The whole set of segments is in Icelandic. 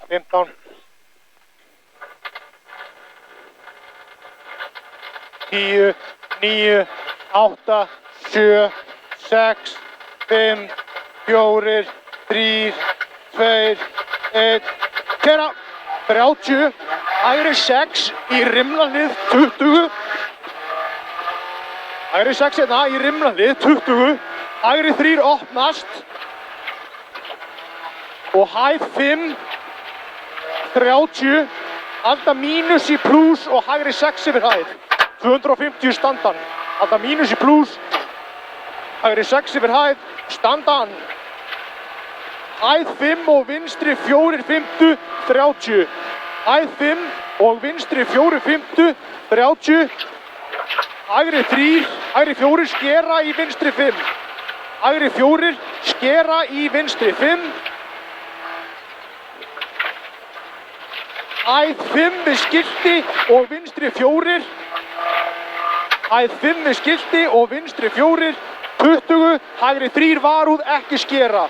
15. 10, 9, 8, 7, 6, 5, 4, 3, 2, 1. Kera. 30. Hægri 6 í rimlahlið 20. Hægri 6 hérna í rimlahlið 20. Hægri 3 opnast. Og hæð 5. 30. Halda mínus í plús og hægri 6 yfir hæð. 250 standan. Halda mínus í plús. Hægri 6 yfir hæð. Standan. Hæð 5 og vinstri 4, 50, 30. Hæð 5 og vinstri 4, 50, 30. Hægri 3, hægri 4 skera í vinstri 5. Hægri 4 skera í vinstri 5. Hæð 5 við skilti og vinstri 4. Hæð 5 við skilti og vinstri 4. 20. Hægri 3 varúð ekki skera.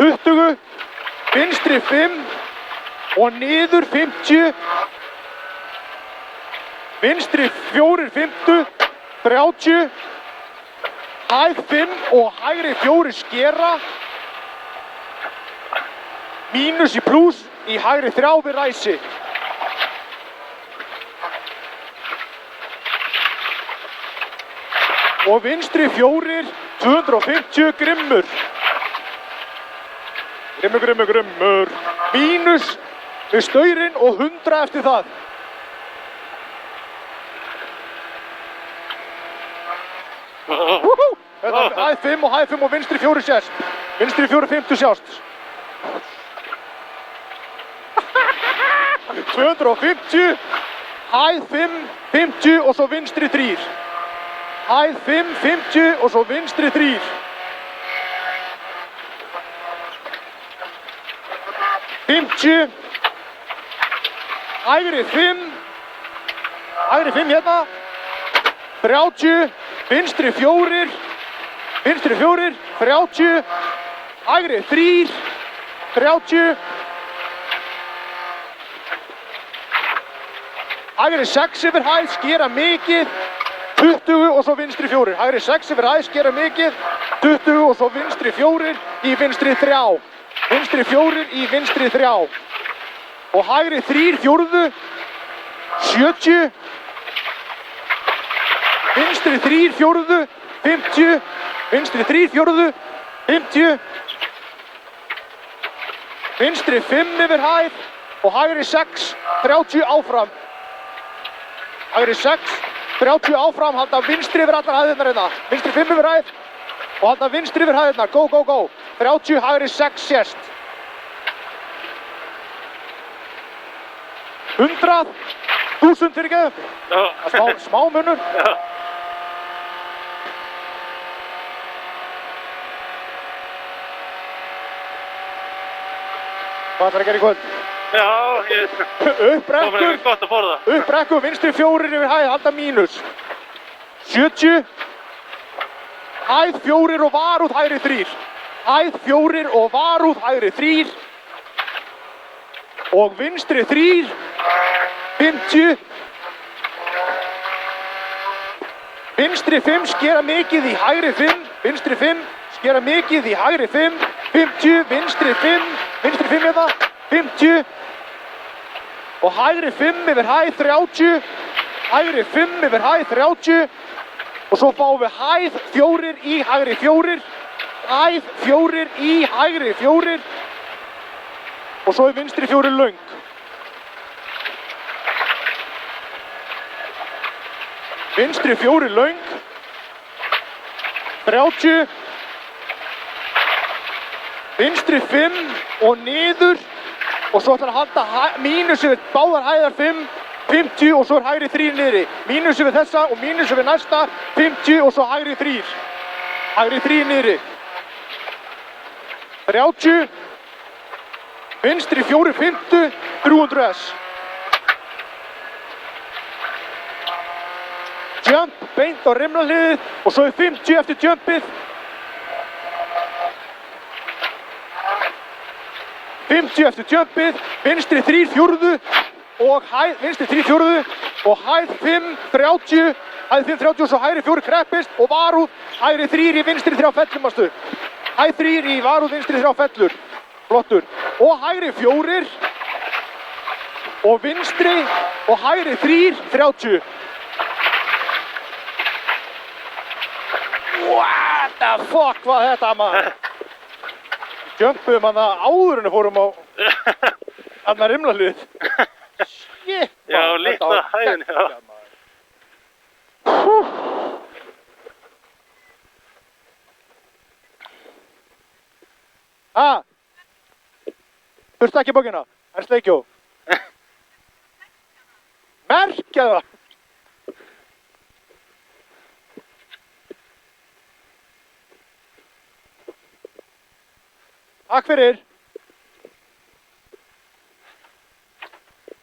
20. Vinstri 5 og niður 50. Vinstri 4, 50, 30. Hæð 5 og hægri 4 skera. Mínus í plús í hægri 3 við ræsi. Og vinstri 4, 250 grimmur. Grimmur. Mínus við staurinn og 100 eftir það. Þetta er hæð 5 og hæð 5 og vinstri 4 sést. Vinstri 4, 50 sjást. 250. Hæð 5, 50 og svo vinstri 3. Hæð 5, 50 og svo vinstri 3. Hægri 5. Hægri 5 hérna. 30. Vinstri 4. Vinstri 4. 30. Hægri 3. 30. Hægri 6 yfir hæð, skera mikið. 20 og svo vinstri 4. Hægri 6 yfir hæð, skera mikið. 20 og svo vinstri 4 í vinstri 3. Vinstri 4 í vinstri 3. Og hægri 3, 4. 70. Vinstri 3, 4. 50. Vinstri 3, 4. 50. Vinstri 5 yfir hæð og hægri 6, 30 áfram. Hægri 6, 30 áfram, halda vinstri yfir allar hæðirnar hérna. Vinstri 5 yfir hæð og halda vinstri yfir hæðirnar. Go. 30, hægri 6 sést. 100, 1000 fyrir ekki. Smá munur. Hvað ætlar að gera í kvöld? Uppbrekkur. Gott að borða. Uppbrekkur, vinstri 4 yfir hæð, halda mínus. 70. Hæð 4 og varúð hægri 3. Hæð 4 og varúð hægri 3. Og vinstri 3. 50. Vinstri 5 skera mikið í hægri 5. Vinstri 5 skera mikið í hægri 5. 50. Vinstri 5. Vinstri 5 hérna. 50. Og hægri 5 yfir hæð 30. Hægri 5 yfir hæð 30. Og svo fáum við hæð 4 í hægri 4. Hæð 4 í hægri 4. Og svo er vinstri 4 löng. Vinstri 4 löng. 30. Vinstri 5 og niður. Og svo ætlar að halda mínus yfir báðar hæðar 5. 50 og svo er hægri 3 niðri. Mínus yfir þessa og mínus yfir næsta. 50 og svo hægri 3. Hægri 3 niðri. 30. Vinstri 4, 50. 300S. Jump, beint á rimlahliðið og svo er 50 eftir jumpið. 50 eftir jumpið, vinstri 3 fjórðu og hæð, vinstri 3 fjórðu og hæð 5, 30, hæð 5, 30 og svo hægri 4 kreppist og varúð, hægri 3 í vinstri 3 fellumastu. Hæð 3 í varúð, vinstri 3 fellur, flottur. Og hægri 4 og vinstri og hægri 3, 30. What the fuck var þetta maður? Jumpum hann að áðurinu fórum á annar rimlalið. Shit, Já, litla hæðin, já. Ha? Þurftu ekki bókina? En sleikjó. Merkja það. Takk fyrir.